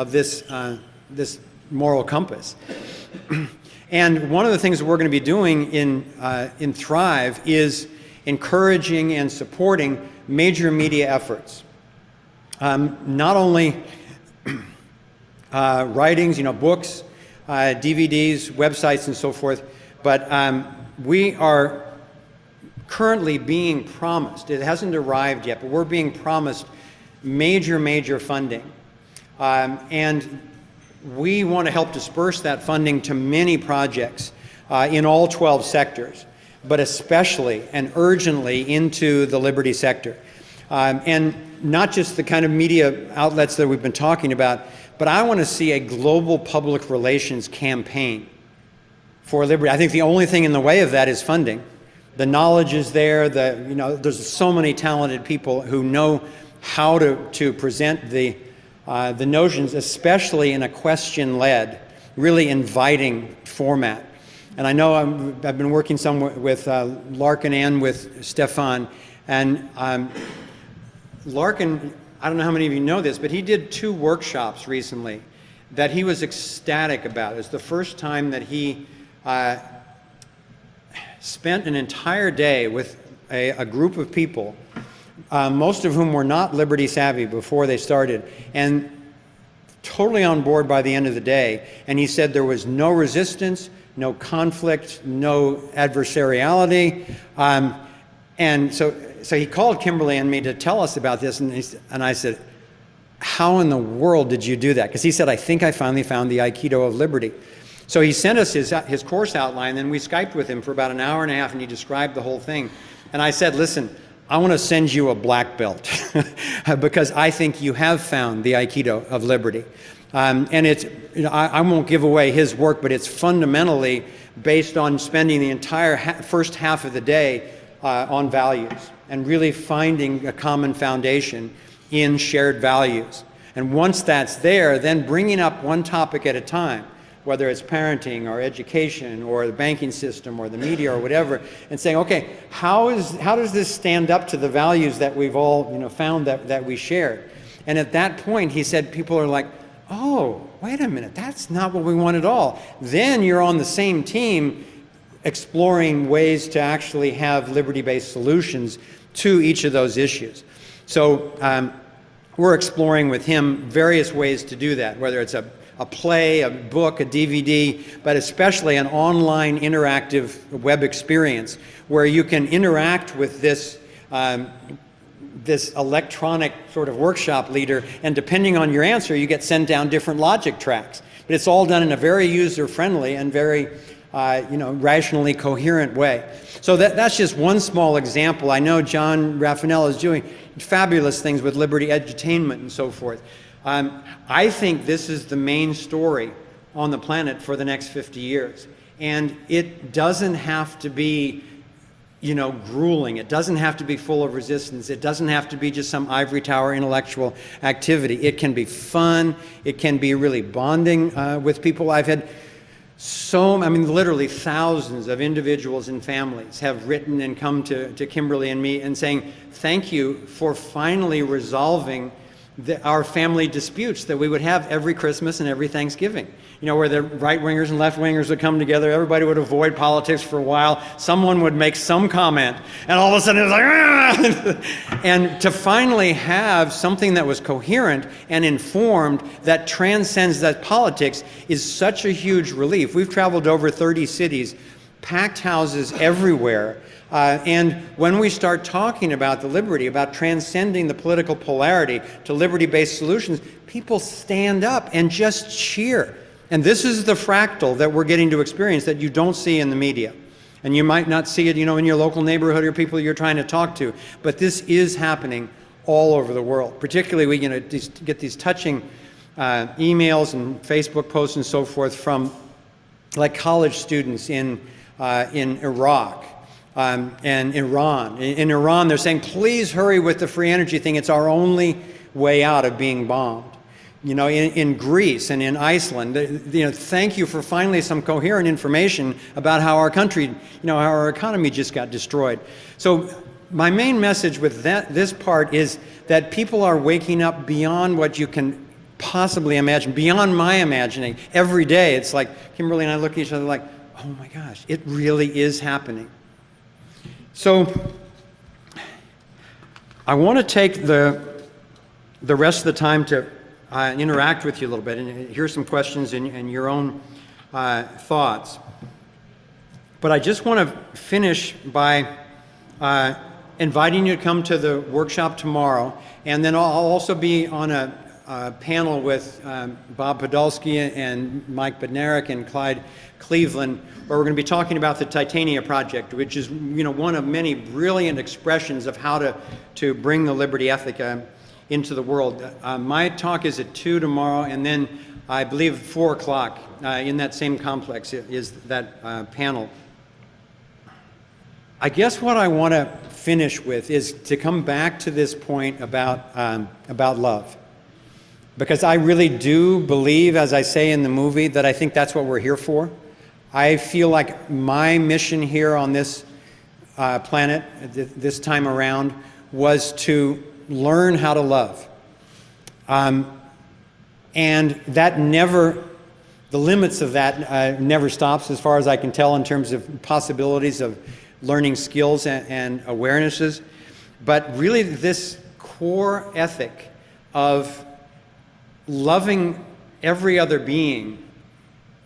this moral compass. And one of the things that we're going to be doing in Thrive is encouraging and supporting major media efforts. Not only writings, books, DVDs, websites, and so forth, but we are currently being promised, it hasn't arrived yet, but we're being promised major funding. And we want to help disperse that funding to many projects in all 12 sectors, but especially and urgently into the liberty sector. And not just the kind of media outlets that we've been talking about, but I want to see a global public relations campaign for liberty. I think the only thing in the way of that is funding. The knowledge is there. There's so many talented people who know how to present the the notions, especially in a question-led, really inviting format. And I know I've been working some with Larkin and with Stefan, and Larkin, I don't know how many of you know this, but he did 2 workshops recently that he was ecstatic about. It was the first time that he spent an entire day with a group of people, most of whom were not liberty savvy before they started, and totally on board by the end of the day. And he said there was no resistance, no conflict, no adversariality. And so he called Kimberly and me to tell us about this, and I said, how in the world did you do that? Because he said, I think I finally found the Aikido of liberty. So he sent us his course outline, and we Skyped with him for about an hour and a half, and he described the whole thing. And I said, listen, I want to send you a black belt because I think you have found the Aikido of liberty. And it's, I won't give away his work, but it's fundamentally based on spending the entire first half of the day on values and really finding a common foundation in shared values. And once that's there, then bringing up one topic at a time, whether it's parenting or education or the banking system or the media or whatever, and saying, okay, how does this stand up to the values that we've all found that we share? And at that point, he said, people are like, oh, wait a minute, that's not what we want at all. Then you're on the same team exploring ways to actually have liberty-based solutions to each of those issues. So we're exploring with him various ways to do that, whether it's a play, a book, a DVD, but especially an online interactive web experience where you can interact with this electronic sort of workshop leader, and depending on your answer, you get sent down different logic tracks. But it's all done in a very user-friendly and very rationally coherent way. So that's just one small example. I know John Raffanello is doing fabulous things with Liberty Edutainment and so forth. I think this is the main story on the planet for the next 50 years. And it doesn't have to be, grueling. It doesn't have to be full of resistance. It doesn't have to be just some ivory tower intellectual activity. It can be fun. It can be really bonding with people. I've had literally thousands of individuals and families have written and come to Kimberly and me and saying, thank you for finally resolving our family disputes that we would have every Christmas and every Thanksgiving. Where the right-wingers and left-wingers would come together, everybody would avoid politics for a while, someone would make some comment, and all of a sudden it was like, ah! And to finally have something that was coherent and informed that transcends that politics is such a huge relief. We've traveled over 30 cities, packed houses everywhere, and when we start talking about the liberty, about transcending the political polarity to liberty-based solutions, people stand up and just cheer. And this is the fractal that we're getting to experience that you don't see in the media. And you might not see it, in your local neighborhood or people you're trying to talk to. But this is happening all over the world. Particularly, we get these touching emails and Facebook posts and so forth from like college students in Iraq. And Iran. In Iran, they're saying, please hurry with the free energy thing. It's our only way out of being bombed. In Greece and in Iceland, thank you for finally some coherent information about how our country, how our economy just got destroyed. So my main message with this part is that people are waking up beyond what you can possibly imagine, beyond my imagining. Every day, it's like Kimberly and I look at each other like, oh my gosh, it really is happening. So I want to take the rest of the time to interact with you a little bit and hear some questions and your own thoughts. But I just want to finish by inviting you to come to the workshop tomorrow, and then I'll also be on a panel with Bob Podolsky and Mike Bednarik and Clyde Cleveland, where we're going to be talking about the Titania Project, which is one of many brilliant expressions of how to bring the liberty ethic into the world. My talk is at 2 tomorrow, and then I believe 4 o'clock in that same complex is that panel. I guess what I want to finish with is to come back to this point about love. because I really do believe, as I say in the movie, that I think that's what we're here for. I feel like my mission here on this planet, this time around, was to learn how to love. And that never, the limits of that never stops, as far as I can tell, in terms of possibilities of learning skills and awarenesses. But really this core ethic of loving every other being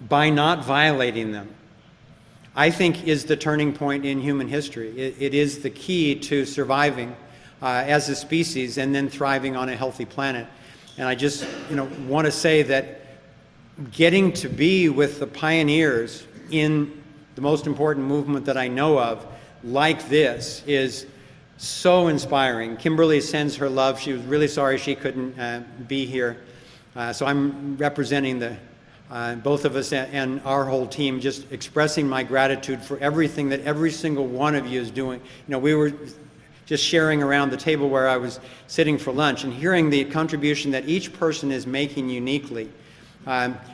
by not violating them, I think is the turning point in human history. It is the key to surviving as a species and then thriving on a healthy planet. And I just want to say that getting to be with the pioneers in the most important movement that I know of, like this, is so inspiring. Kimberly sends her love. She was really sorry she couldn't be here. So I'm representing both of us and our whole team, just expressing my gratitude for everything that every single one of you is doing. We were just sharing around the table where I was sitting for lunch, and hearing the contribution that each person is making uniquely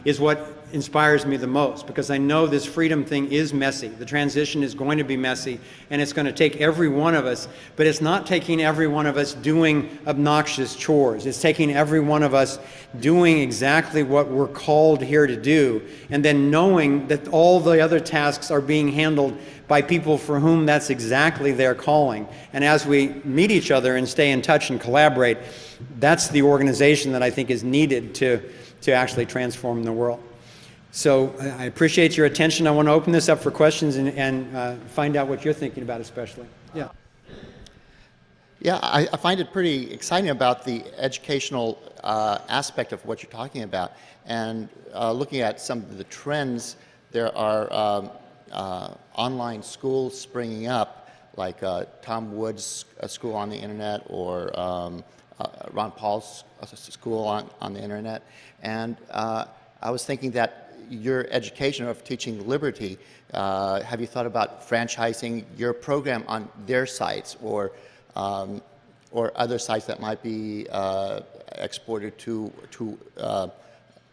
is what inspires me the most, because I know this freedom thing is messy. The transition is going to be messy, and it's going to take every one of us, but it's not taking every one of us doing obnoxious chores. It's taking every one of us doing exactly what we're called here to do, and then knowing that all the other tasks are being handled by people for whom that's exactly their calling. And as we meet each other and stay in touch and collaborate, that's the organization that I think is needed to actually transform the world. So I appreciate your attention. I want to open this up for questions and find out what you're thinking about especially. Yeah. Yeah, I find it pretty exciting about the educational aspect of what you're talking about. And looking at some of the trends, there are online schools springing up, like Tom Wood's school on the internet, or Ron Paul's school on the internet. And I was thinking that your education of teaching liberty, have you thought about franchising your program on their sites, or other sites that might be exported to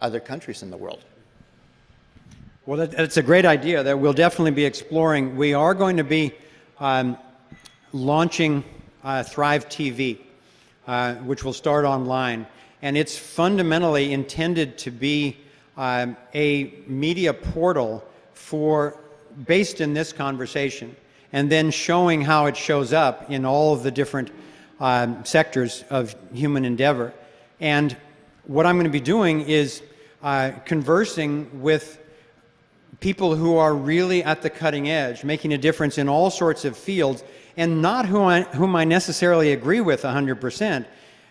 other countries in the world? Well, that's a great idea that we'll definitely be exploring. We are going to be launching Thrive TV, which will start online. And it's fundamentally intended to be a media portal based in this conversation, and then showing how it shows up in all of the different sectors of human endeavor. And what I'm going to be doing is conversing with people who are really at the cutting edge, making a difference in all sorts of fields, and not whom I necessarily agree with 100%,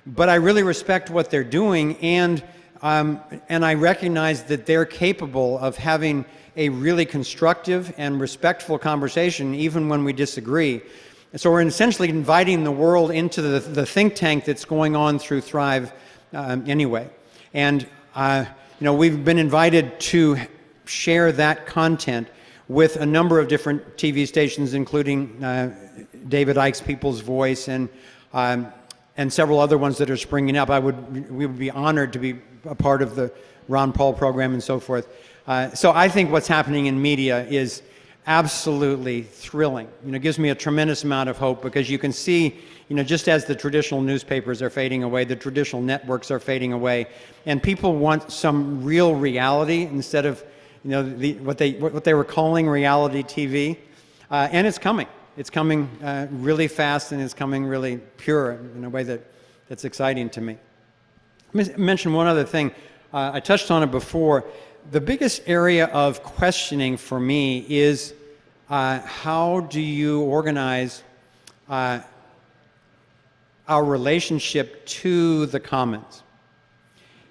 but I really respect what they're doing, and I recognize that they're capable of having a really constructive and respectful conversation even when we disagree. And so we're essentially inviting the world into the think tank that's going on through Thrive anyway. And we've been invited to share that content with a number of different TV stations, including David Icke's People's Voice and several other ones that are springing up. We would be honored to be a part of the Ron Paul program and so forth. So I think what's happening in media is absolutely thrilling. It gives me a tremendous amount of hope, because you can see, just as the traditional newspapers are fading away, the traditional networks are fading away, and people want some real reality instead of what they were calling reality TV, and it's coming. It's coming really fast, and it's coming really pure in a way that's exciting to me. Let me mention one other thing. I touched on it before. The biggest area of questioning for me is how do you organize our relationship to the commons?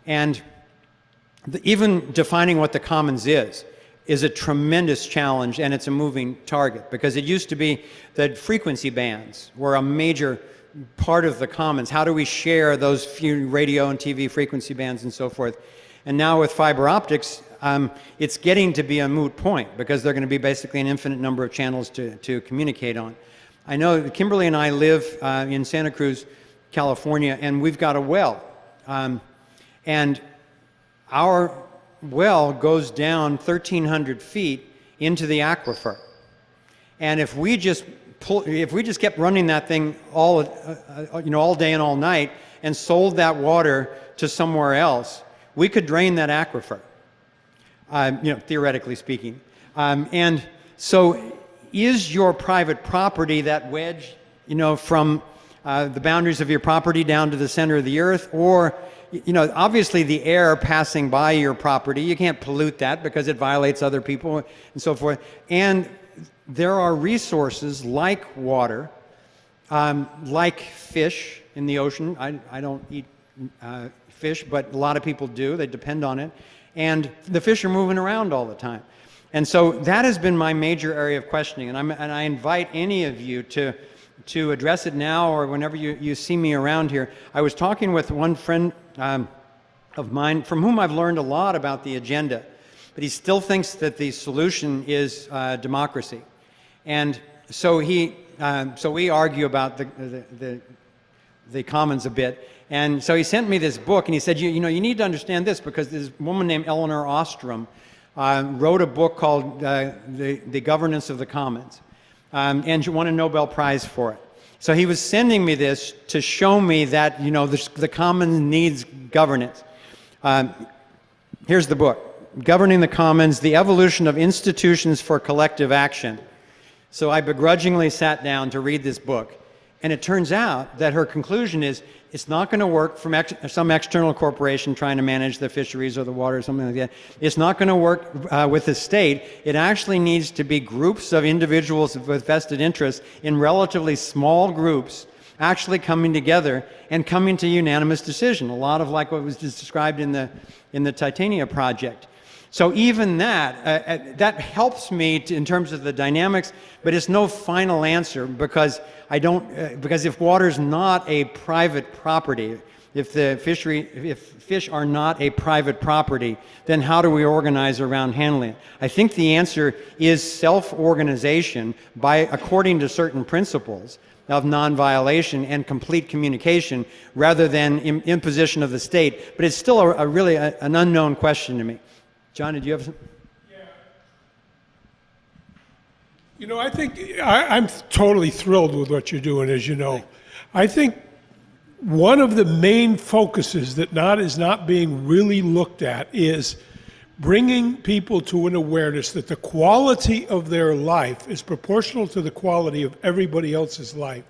And even defining what the commons is a tremendous challenge, and it's a moving target, because it used to be that frequency bands were a major part of the commons. How do we share those few radio and TV frequency bands and so forth? And now with fiber optics, it's getting to be a moot point, because they're going to be basically an infinite number of channels to communicate on. I know Kimberly and I live in Santa Cruz, California, and we've got a well. And our well goes down 1,300 feet into the aquifer. And if we just kept running that thing all day and all night and sold that water to somewhere else, we could drain that aquifer, theoretically speaking. And so is your private property that wedge, from the boundaries of your property down to the center of the earth? Or, obviously the air passing by your property, you can't pollute that because it violates other people and so forth. And there are resources like water, like fish in the ocean. I don't eat fish, but a lot of people do. They depend on it. And the fish are moving around all the time. And so that has been my major area of questioning. And I invite any of you to address it now or whenever you see me around here. I was talking with one friend of mine from whom I've learned a lot about the agenda, but he still thinks that the solution is democracy. And so we argue about the commons a bit. And so he sent me this book, and he said, you need to understand this, because this woman named Elinor Ostrom wrote a book called The Governance of the Commons, and she won a Nobel Prize for it. So he was sending me this to show me that, the commons needs governance. Here's the book, Governing the Commons, The Evolution of Institutions for Collective Action. So I begrudgingly sat down to read this book, and it turns out that her conclusion is it's not going to work from some external corporation trying to manage the fisheries or the water or something like that. It's not going to work with the state. It actually needs to be groups of individuals with vested interests in relatively small groups actually coming together and coming to unanimous decision, a lot of like what was just described in the Titania project. So even that helps me in terms of the dynamics, but it's no final answer, because because if water's not a private property, if fish are not a private property, then how do we organize around handling it? I think the answer is self-organization according to certain principles of non-violation and complete communication, rather than imposition of the state. But it's still really an unknown question to me. John, did you have some? Yeah. I think I'm totally thrilled with what you're doing, as you know. I think one of the main focuses that is not being really looked at is bringing people to an awareness that the quality of their life is proportional to the quality of everybody else's life.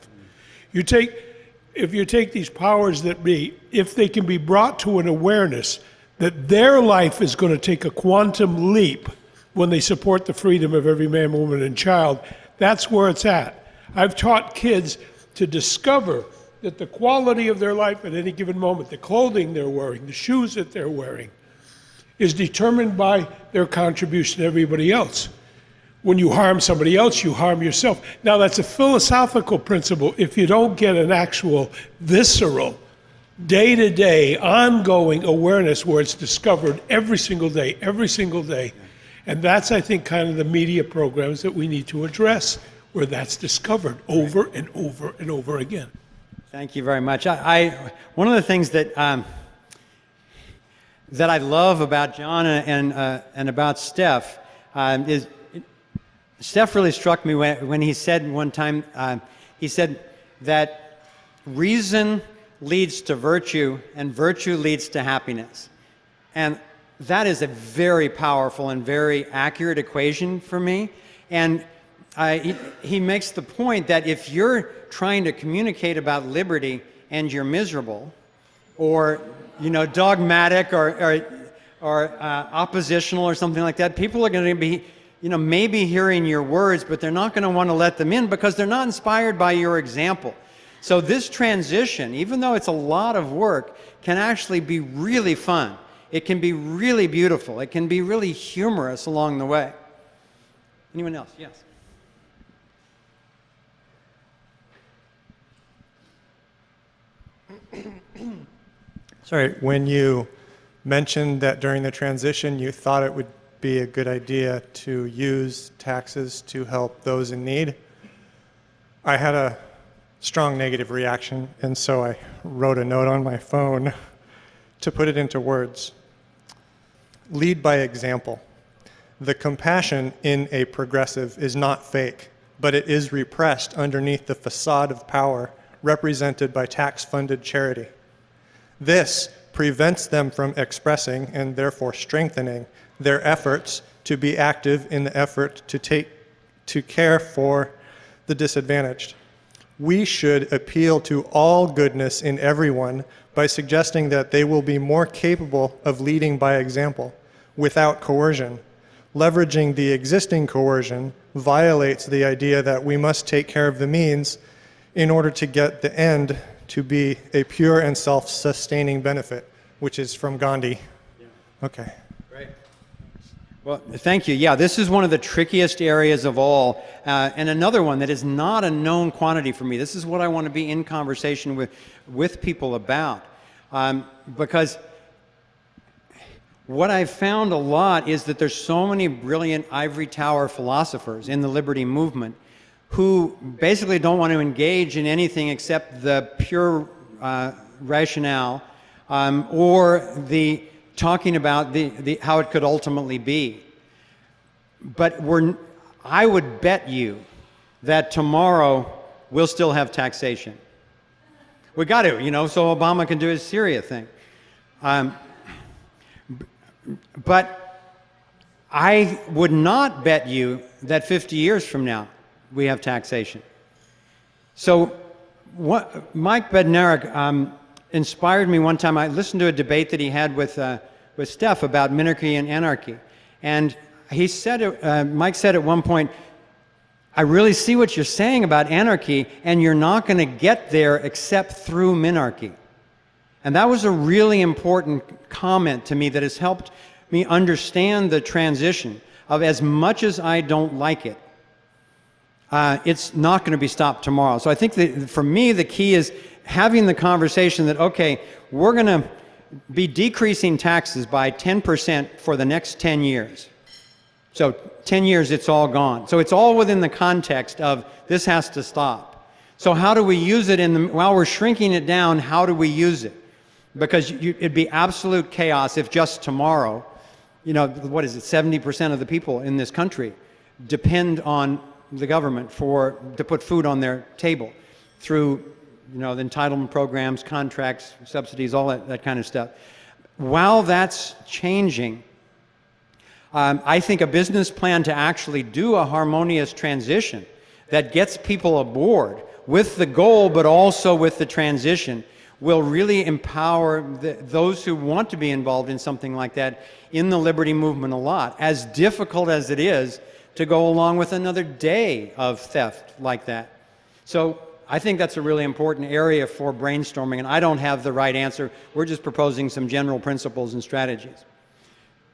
If you take these powers that be, if they can be brought to an awareness that their life is going to take a quantum leap when they support the freedom of every man, woman, and child, that's where it's at. I've taught kids to discover that the quality of their life at any given moment, the clothing they're wearing, the shoes that they're wearing, is determined by their contribution to everybody else. When you harm somebody else, you harm yourself. Now, that's a philosophical principle. If you don't get an actual visceral, day-to-day, ongoing awareness where it's discovered every single day. And that's, I think, kind of the media programs that we need to address, where that's discovered over and over and over again. Thank you very much. One of the things that I love about John and about Steph is Steph really struck me when he said one time, he said that reason leads to virtue, and virtue leads to happiness. And that is a very powerful and very accurate equation for me. And he makes the point that if you're trying to communicate about liberty and you're miserable, or dogmatic or oppositional or something like that, people are going to be maybe hearing your words, but they're not going to want to let them in because they're not inspired by your example. So this transition, even though it's a lot of work, can actually be really fun. It can be really beautiful. It can be really humorous along the way. Anyone else? Yes. Sorry, when you mentioned that during the transition you thought it would be a good idea to use taxes to help those in need, I had a strong negative reaction, and so I wrote a note on my phone To put it into words, lead by example. The compassion in a progressive is not fake, but it is repressed underneath the facade of power represented by tax-funded charity. This prevents them from expressing and therefore strengthening their efforts to be active in the effort to care for the disadvantaged. We should appeal to all goodness in everyone by suggesting that they will be more capable of leading by example without coercion. Leveraging the existing coercion violates the idea that we must take care of the means in order to get the end to be a pure and self-sustaining benefit, which is from Gandhi. Okay. Great. Well, thank you. Yeah, this is one of the trickiest areas of all, and another one that is not a known quantity for me. This is what I want to be in conversation with people about, because what I've found a lot is that there's so many brilliant ivory tower philosophers in the liberty movement who basically don't want to engage in anything except the pure rationale or the talking about the how it could ultimately be. But I would bet you that tomorrow we'll still have taxation. We got to, so Obama can do his Syria thing. But I would not bet you that 50 years from now we have taxation. So Mike Bednarik inspired me one time. I listened to a debate that he had with Steph about minarchy and anarchy. And he said, Mike said at one point, I really see what you're saying about anarchy, and you're not going to get there except through minarchy. And that was a really important comment to me that has helped me understand the transition of, as much as I don't like it, it's not going to be stopped tomorrow. So I think that for me, the key is having the conversation that, okay, we're going to be decreasing taxes by 10% for the next 10 years. So 10 years, it's all gone. So it's all within the context of this has to stop. So how do we use it while we're shrinking it down, how do we use it? Because it'd be absolute chaos if just tomorrow, what is it, 70% of the people in this country depend on the government to put food on their table through, the entitlement programs, contracts, subsidies, all that kind of stuff. While that's changing, I think a business plan to actually do a harmonious transition that gets people aboard with the goal, but also with the transition, will really empower those who want to be involved in something like that in the liberty movement a lot, as difficult as it is to go along with another day of theft like that. So I think that's a really important area for brainstorming, and I don't have the right answer. We're just proposing some general principles and strategies.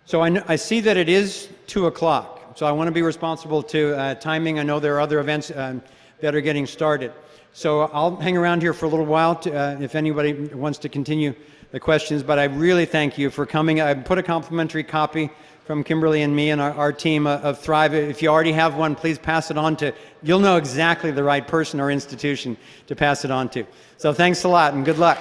So I see that it is 2 o'clock, so I want to be responsible to timing. I know there are other events that are getting started. So I'll hang around here for a little while if anybody wants to continue the questions, but I really thank you for coming. I put a complimentary copy from Kimberly and me and our team of Thrive. If you already have one, please pass it on you'll know exactly the right person or institution to pass it on to. So thanks a lot and good luck.